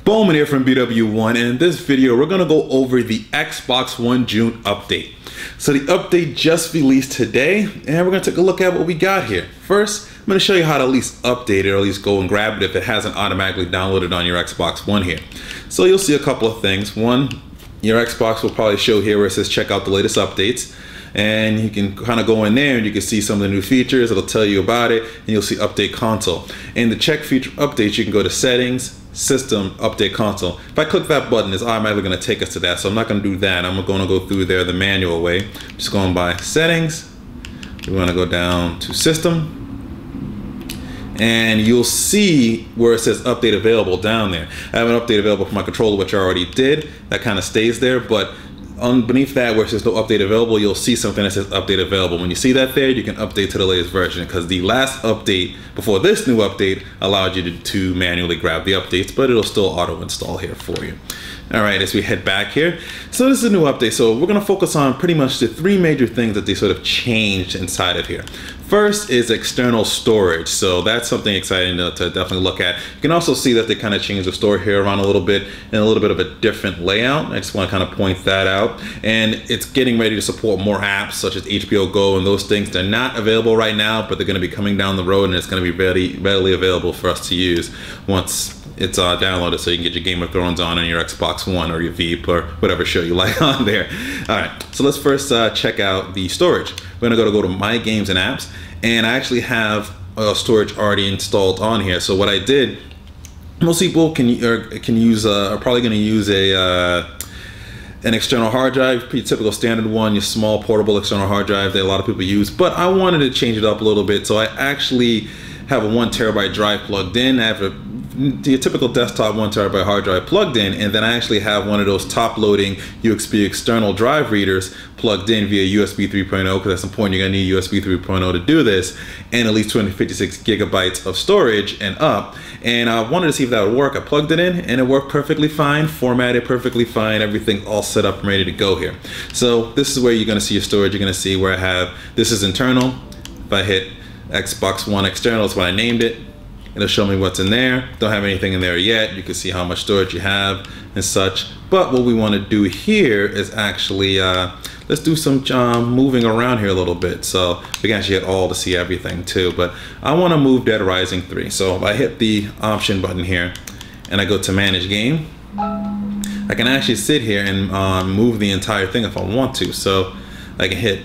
BWOne here from BWOne, and in this video we're going to go over the Xbox One June update. So the update just released today, and we're going to take a look at what we got here. First, I'm going to show you how to at least update it, or at least go and grab it if it hasn't automatically downloaded on your Xbox One here. So you'll see a couple of things. One, your Xbox will probably show here where it says check out the latest updates. And you can kind of go in there and you can see some of the new features. It'll tell you about it, and you'll see update console. And the check feature updates, you can go to settings, system, update console. If I click that button, it's automatically going to take us to that. So I'm not going to do that. I'm going to go through there the manual way. Just going by settings. We want to go down to system. And you'll see where it says update available down there. I have an update available for my controller, which I already did. That kind of stays there, but beneath that, where it says no update available, you'll see something that says update available. When you see that there, you can update to the latest version, because the last update before this new update allowed you to manually grab the updates, but it'll still auto install here for you. All right, as we head back here, so this is a new update. So we're going to focus on pretty much the three major things that they sort of changed inside of here. First is external storage. So that's something exciting to definitely look at. You can also see that they kind of changed the store here around a little bit in a little bit of a different layout. I just want to kind of point that out. And it's getting ready to support more apps such as HBO Go and those things. They're not available right now, but they're going to be coming down the road, and it's going to be readily available for us to use once it's downloaded, so you can get your Game of Thrones on your Xbox One or your Veep or whatever show you like on there. All right, so let's first check out the storage. We're gonna go to My Games and Apps, and I actually have storage already installed on here. So what I did, most people can use are probably gonna use an external hard drive, pretty typical standard one, your small portable external hard drive that a lot of people use. But I wanted to change it up a little bit, so I actually have a 1 terabyte drive plugged in. I have the typical desktop 1 terabyte hard drive plugged in, and then I actually have one of those top loading USB external drive readers plugged in via USB 3.0, because at some point you're gonna need USB 3.0 to do this, and at least 256 gigabytes of storage and up. And I wanted to see if that would work. I plugged it in and it worked perfectly fine, formatted perfectly fine, everything all set up and ready to go here. So this is where you're gonna see your storage. You're gonna see where I have, this is internal. If I hit Xbox One external, that's what I named it. It'll show me what's in there. Don't have anything in there yet. You can see how much storage you have and such. But what we want to do here is actually, let's do some moving around here a little bit. So we can actually hit all to see everything too. But I want to move Dead Rising 3. So if I hit the option button here and I go to manage game, I can actually sit here and move the entire thing if I want to. So I can hit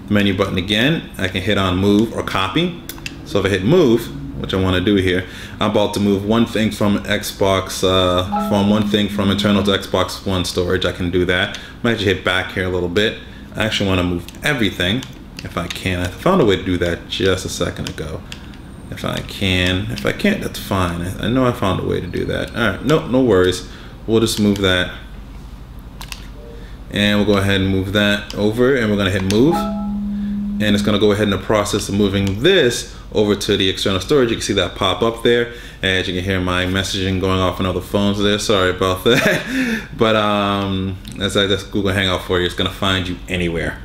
menu button again. I can hit on move or copy. So if I hit move, which I want to do here, I'm about to move one thing from Xbox, from internal to Xbox One storage. I can do that. I'm going to hit back here a little bit. I actually want to move everything if I can. I found a way to do that just a second ago. If I can. If I can't, that's fine. I know I found a way to do that. All right, no worries. We'll just move that. And we'll go ahead and move that over, and we're going to hit move. And it's going to go ahead in the process of moving this over to the external storage. You can see that pop up there, and you can hear my messaging going off on other phones there. Sorry about that. But that's Google Hangout for you. It's going to find you anywhere.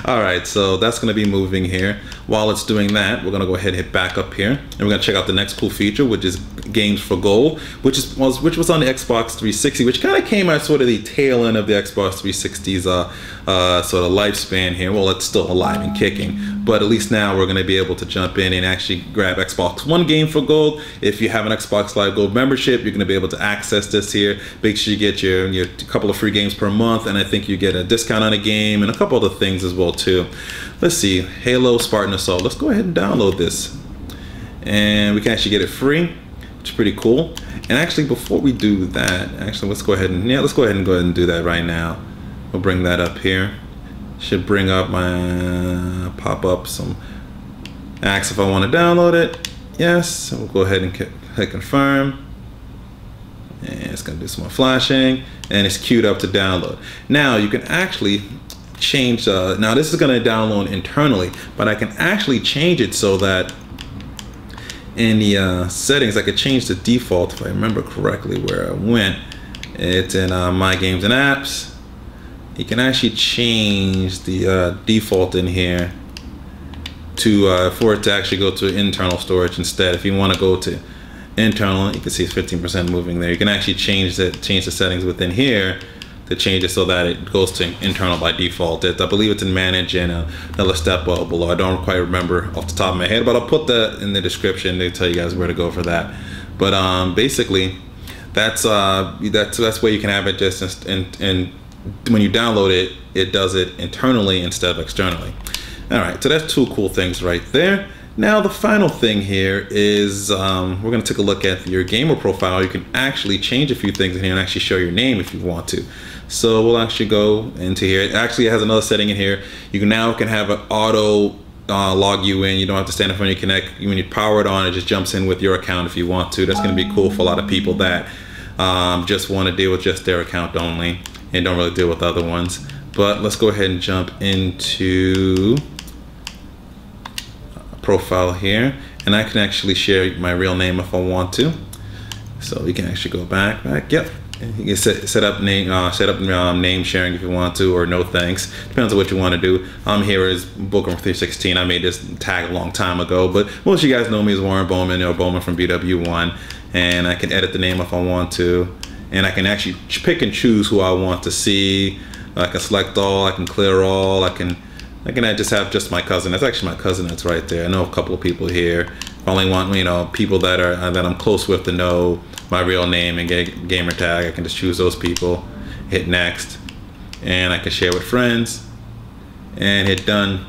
All right, so that's going to be moving here. While it's doing that, we're going to go ahead and hit back up here, and we're going to check out the next cool feature, which is Games for Gold, which was on the Xbox 360, which kind of came at sort of the tail end of the Xbox 360's sort of lifespan here. Well, it's still alive and kicking, but at least now we're going to be able to jump in and actually grab Xbox One Game for Gold. If you have an Xbox Live Gold membership, you're going to be able to access this here. Make sure you get your couple of free games per month, and I think you get a discount on a game and a couple other things as well too. Let's see, Halo Spartan Assault. Let's go ahead and download this, and we can actually get it free, which is pretty cool. And actually, before we do that, actually let's go ahead and do that right now. We'll bring that up here. Should bring up my pop up some. Ask if I want to download it. Yes. So we'll go ahead and hit confirm. And it's going to do some more flashing, and it's queued up to download. Now you can actually change. Now this is going to download internally, but I can actually change it so that in the settings I could change the default, if I remember correctly where I went. It's in My Games and Apps. You can actually change the default in here to for it to actually go to internal storage instead. If you want to go to internal. You can see it's 15% moving there. You can actually change the settings within here to change it so that it goes to internal by default. I believe it's in manage and another step below. I don't quite remember off the top of my head, but I'll put that in the description to tell you guys where to go for that. But basically, that's where you can have it just and when you download it, it does it internally instead of externally. All right, so that's two cool things right there. Now the final thing here is we're going to take a look at your gamer profile. You can actually change a few things in here and actually show your name if you want to. So we'll actually go into here. It actually has another setting in here. You can now have an auto log you in. You don't have to stand in front of your Connect. When you power it on, it just jumps in with your account if you want to. That's going to be cool for a lot of people that just want to deal with just their account only and don't really deal with other ones. But let's go ahead and jump into profile here, and I can actually share my real name if I want to. So we can actually go back. Yep. You can set up name name sharing if you want to, or no thanks. Depends on what you want to do. I'm here as BWOne316. I made this tag a long time ago, but most of you guys know me as Warren Bowman or Bowman from BWOne, and I can edit the name if I want to, and I can actually pick and choose who I want to see. I can select all. I can clear all. I can just have just my cousin. That's actually my cousin that's right there. I know a couple of people here. If I only want, people that I'm close with to know my real name and gamer tag, I can just choose those people, hit next, and I can share with friends and hit done.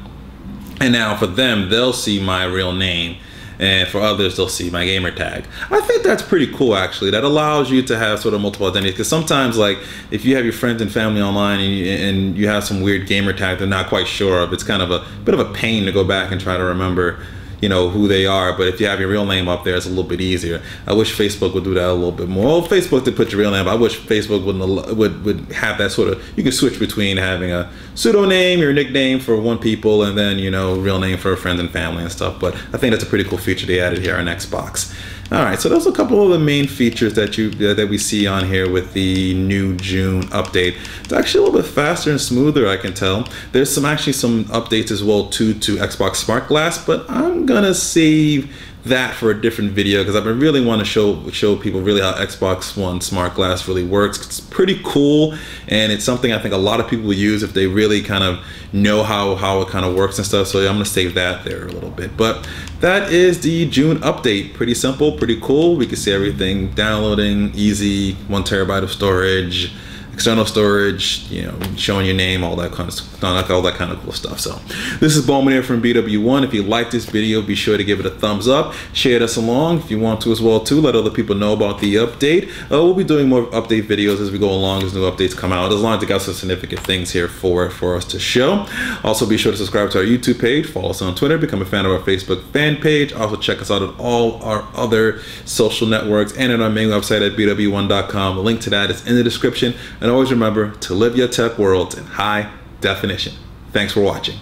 And now for them, they'll see my real name, and for others, they'll see my gamer tag. I think that's pretty cool, actually. That allows you to have sort of multiple identities, because sometimes, like, if you have your friends and family online and you have some weird gamer tag they're not quite sure of, it's kind of a bit of a pain to go back and try to remember, who they are. But if you have your real name up there, it's a little bit easier. I wish Facebook would do that a little bit more. Well, Facebook did put your real name, but I wish Facebook would have that sort of, you can switch between having a pseudonym, your nickname for one people, and then, real name for friends and family and stuff. But I think that's a pretty cool feature they added here on Xbox. All right, so those are a couple of the main features that we see on here with the new June update. It's actually a little bit faster and smoother, I can tell. There's actually some updates as well too to Xbox Smart Glass, but I'm gonna save that for a different video because I really want to show people really how Xbox One Smart Glass really works. It's pretty cool, and it's something I think a lot of people will use if they really kind of know how it kind of works and stuff. So I'm gonna save that there a little bit. But that is the June update. Pretty simple, pretty cool. We can see everything downloading, easy, 1 terabyte of storage, external storage, showing your name, all that kind of cool stuff. So this is Bowman here from BWOne. If you like this video, be sure to give it a thumbs up, share us along if you want to as well too. Let other people know about the update. We'll be doing more update videos as we go along, as new updates come out, as long as they got some significant things here for us to show. Also be sure to subscribe to our YouTube page, follow us on Twitter, become a fan of our Facebook fan page. Also check us out at all our other social networks and at our main website at BWOne.com. The link to that is in the description. And always remember to live your tech worlds in high definition. Thanks for watching.